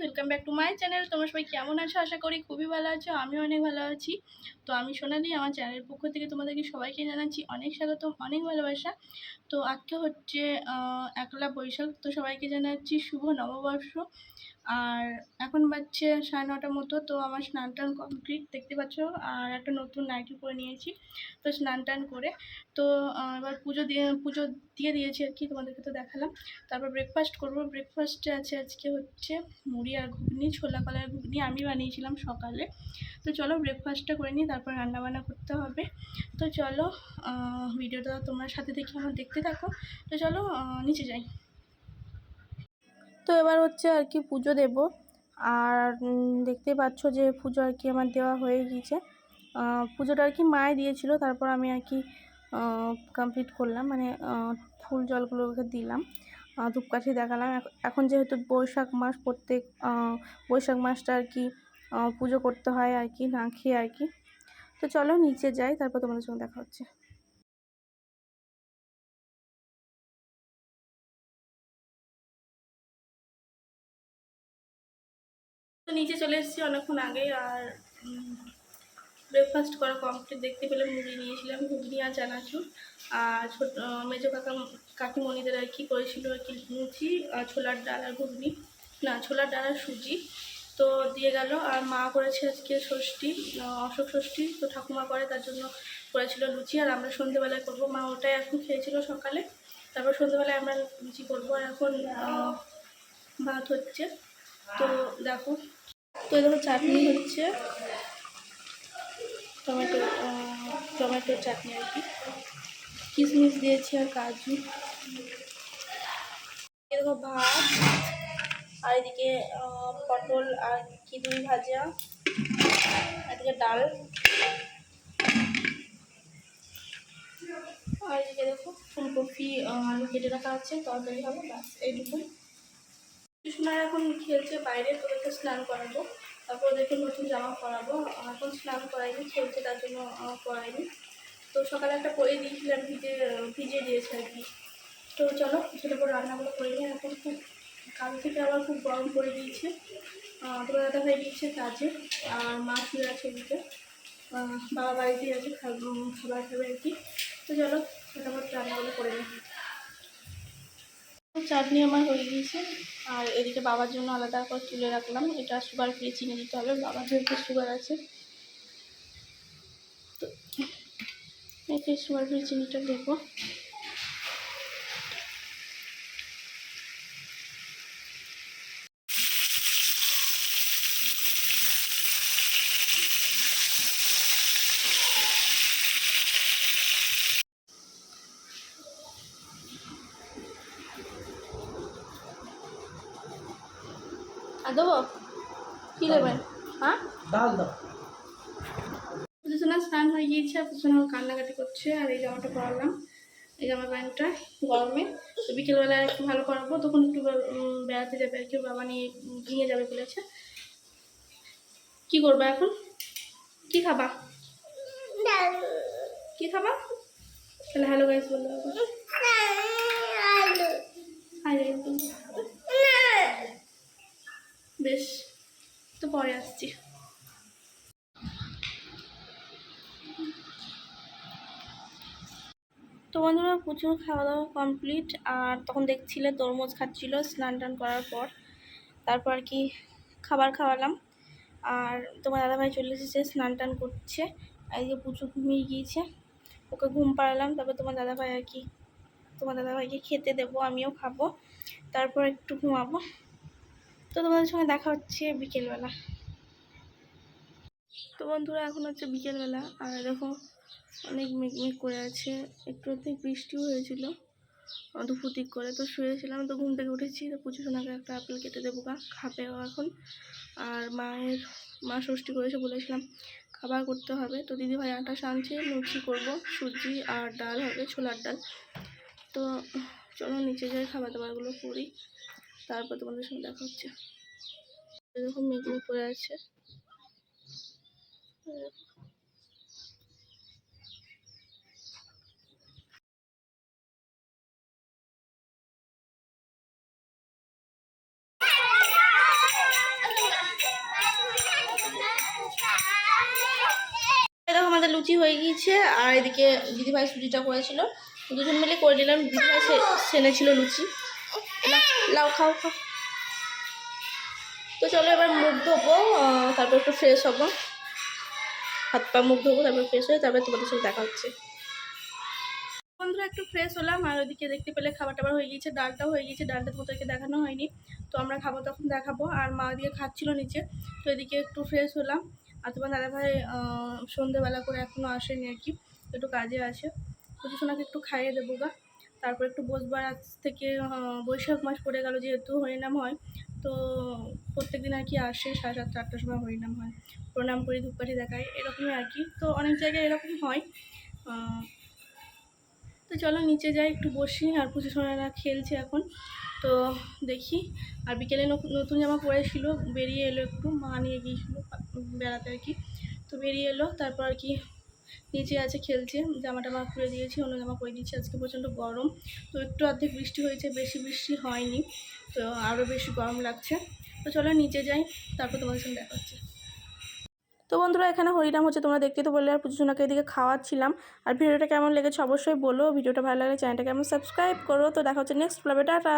Welcome back to my channel. তোমরা সবাই কেমন আছো? আশা করি খুবই ভালো আছো। আমি অনেক ভালো আছি। তো আমি সোনালি, আমার চ্যানেলের পক্ষ থেকে তোমাদেরকে সবাইকে জানাচ্ছি অনেক স্বাগতম, অনেক ভালোবাসা। তো আজকে হচ্ছে 1লা বৈশাখ। তো সবাইকে জানাচ্ছি শুভ নববর্ষ। আর এখন বাজছে 9:30 মতো। তো আমার স্নান টান কমপ্লিট, দেখতে পাচ্ছ। আর একটা নতুন নাইটি পরে নিয়েছি। তো স্নান টান করে তো এবার পুজো দিয়ে দিয়েছি আর কি, তোমাদেরকে তো দেখালাম। তারপর ব্রেকফাস্ট করব। ব্রেকফাস্টে আছে আজকে হচ্ছে মুড়ি আর ঘুগনি, ছোলা কলার ঘুগনি আমি বানিয়েছিলাম সকালে। তো চলো ব্রেকফাস্টটা করে নিই, তারপর রান্নাবান্না করতে হবে। তো চলো ভিডিওটা তোমরা সাথে থেকে আমার দেখতে থাকো। তো চলো নিচে যাই। তো এবার হচ্ছে আর কি পুজো দেব। আর দেখতে পাচ্ছ যে পুজো আর কি আমার দেওয়া হয়ে গিয়েছে। পুজোটা আর কি মায়ে দিয়েছিল, তারপর আমি আর কি কমপ্লিট করলাম, মানে ফুল জলগুলোকে দিলাম, ধূপকাঠি দেখালাম। এখন যেহেতু বৈশাখ মাস, প্রত্যেক বৈশাখ মাসটা আর কি পুজো করতে হয় আর কি, না খেয়ে আর কি। তো চলো নিচে যাই, তারপর তোমাদের সঙ্গে দেখা হচ্ছে। তো নিচে চলে এসেছি অনেকক্ষণ আগে। আর ব্রেকফাস্ট করা কমপ্লিট। দেখতে পেলে মুড়ি নিয়েছিলাম, ঘুগনি আর চানাচুর। আর মেজো কাকিমণিদের আর কি করেছিল আর কি লুচি, ছোলার ডাল আর ঘুগনি, না ছোলার ডাল আর সুজি। তো দিয়ে গেল। আর মা করেছে আজকে ষষ্ঠী, অশোক ষষ্ঠী। তো ঠাকুমা করে, তার জন্য করেছিল লুচি। আর আমরা সন্ধ্যেবেলায় করবো। মা ওটাই এখন খেয়েছিল সকালে, তারপর সন্ধ্যেবেলায় আমরা লুচি করবো। আর এখন ভাত হচ্ছে। তো দেখো, তো দেখো চাটনি হচ্ছে, টমেটোর চাটনি আর কি, কিশমিশ দিয়েছি আর কাজু। এরকম ভাত, আর এদিকে পটল আর কিদুই ভাজা, এদিকে ডাল, আর এদিকে দেখো ফুলকপি আলু কেটে রাখা আছে, তরকারি হবে, ব্যাস এইটুকুই। কৃষ্ণার এখন খেলছে বাইরে, তোদেরকে স্নান করাবো, তারপর ওদেরকে নতুন জামা পরাবো। এখন স্নান করাইনি, খেলছে তার জন্য করাইনি। তো সকালে একটা পরে দিয়েছিলাম, ভিজিয়ে দিয়েছে আর কি। তো চলো সেটা করে রান্নাগুলো করে নিই। এখন খুব কাল থেকে আবার খুব গরম করে দিয়েছে। তোমার দাদা ভাই দিয়েছে কাজে, আর মা শুয়ে আছে এদিকে, বাবা বাড়িতেই আছে, খাবার খাবে আর কি। তো চলো ফটাফট রান্নাগুলো করে নিই। চাটনি আমার হয়ে গিয়েছে। আর এদিকে বাবার জন্য আলাদা করে তুলে রাখলাম, এটা সুগার ফ্রি, চিনি দিতে হবে, বাবার যেহেতু সুগার আছে। তো এতে সুগার ফ্রি চিনিটা দেবো। আর দেবো কী দেবেন? হ্যাঁ ডাল দাও। পুজোসোনা স্নান হয়ে গিয়েছে, আর পুজোসোনা কান্নাকাটি করছে। আর এই জামাটা পরালাম, এই জামা প্যান্টটা গরমে। তো বিকেলবেলায় একটু ভালো করাবো, তখন একটু বেড়াতে যাবে আর কি, বাবা নিয়ে যাবে বলেছে। কি করবা এখন? কি খাবা? কি খাবা? তাহলে হ্যালো গাইস বললো। বেশ, তো পরে আসছি। তো বন্ধুরা প্রচুর খাওয়া দাওয়া কমপ্লিট। আর তখন দেখছিলে তরমুজ খাচ্ছিল স্নান টান করার পর। তারপর আর কি খাবার খাওয়ালাম। আর তোমার দাদাভাই চলে এসেছে, স্নান টান করছে। এই যে প্রচুর ঘুমিয়ে গিয়েছে, ওকে ঘুম পাড়ালাম। তারপর তোমার দাদাভাই আর কি, তোমার দাদাভাইকে খেতে দেবো, আমিও খাবো, তারপর একটু ঘুমাবো। তো তোমাদের সঙ্গে দেখা হচ্ছে বিকেলবেলা। তো বন্ধুরা এখন হচ্ছে বিকেলবেলা। আর দেখো অনেক মেঘ করে আছে, একটু বৃষ্টিও হয়েছিল দুপুর দিক করে। তো শুয়েছিলাম, তো ঘুম থেকে উঠেছি। তো পুজো সোনাকে একটা আপেল কেটে দেবো, খাবে ও এখন। আর মা ষষ্ঠী করেছে, বলেছিলাম খাবার করতে হবে। তো দিদিভাই আটা সানছে, লুচি করবো, সুজি আর ডাল হবে, ছোলার ডাল। তো চলো নিচে যাই, খাবার দাবারগুলো করি, তারপর তোমাদের সঙ্গে দেখা হচ্ছে। এরকম মেঘ করে আছে। লুচি হয়ে গিয়েছে আর এদিকে দিদিভাই সুজিটা করেছিল, দুজন মিলে করে নিলাম। দিদিভাই সেনেছিল লুচি। লাও খাও খাও। তো চলো এবার মুখ ধোবো, তারপর একটু ফ্রেশ হবো, হাত পা মুখ ধোবো, তারপর ফ্রেশ হয়ে তারপরে তোমাদের সাথে দেখা হচ্ছে। বন্ধুরা একটু ফ্রেশ হলাম আর ওদিকে দেখতে পেলে খাবার টাবার হয়ে গিয়েছে, ডালটাও হয়ে গিয়েছে। ডালটা তোমাদেরকে দেখানো হয়নি, তো আমরা খাবো তখন দেখাবো। আর মা দিয়ে খাচ্ছিল নিচে, তো এদিকে একটু ফ্রেশ হলাম। আর তোমার দাদাভাই সন্ধ্যেবেলা করে এখনও আসেনি আর কি, একটু কাজে আছে। পুজোসোনাকে একটু খাইয়ে দেবো গা, তারপর একটু বসবার। আজ থেকে বৈশাখ মাস পড়ে গেল, যেহেতু হরিনাম হয়, তো প্রত্যেক দিন আর কি আসে 7:30 8টার সময় হরিনাম হয়, প্রণাম করি, ধূপকাঠি দেখাই, এরকমই আর কি। তো অনেক জায়গায় এরকম হয়। তো চলো নিচে যাই, একটু বসি। আর পুজোসোনারা খেলছে এখন, তো দেখি। আর বিকেলে নতুন জামা পরেছিল, বেরিয়ে এলো, একটু মা নিয়ে গিয়েছিলো বেড়াতে আর কি, তো বেরিয়ে এলো। তারপর আর কি নিচে আছে খেলছে, জামা টামা খুলে দিয়েছি, অন্য জামা পরে দিয়েছি। আজকে প্রচণ্ড গরম, তো একটু অর্ধেক বৃষ্টি হয়েছে, বেশি বৃষ্টি হয়নি, তো আরও বেশি গরম লাগছে। তো চলো নিচে যাই, তারপর তোমাদের সঙ্গে দেখা হচ্ছে। তো বন্ধুরা এখানে হরিনাম হচ্ছে, তোমরা দেখতে তো বললে। আর পুজোসোনাকে এদিকে খাওয়াচ্ছিলাম। আর ভিডিওটা কেমন লেগেছে অবশ্যই বলো, ভিডিওটা ভালো লাগলে চ্যানেলটাকে সাবস্ক্রাইব করো। তো দেখা হচ্ছে নেক্সট ব্লগে, টাটা।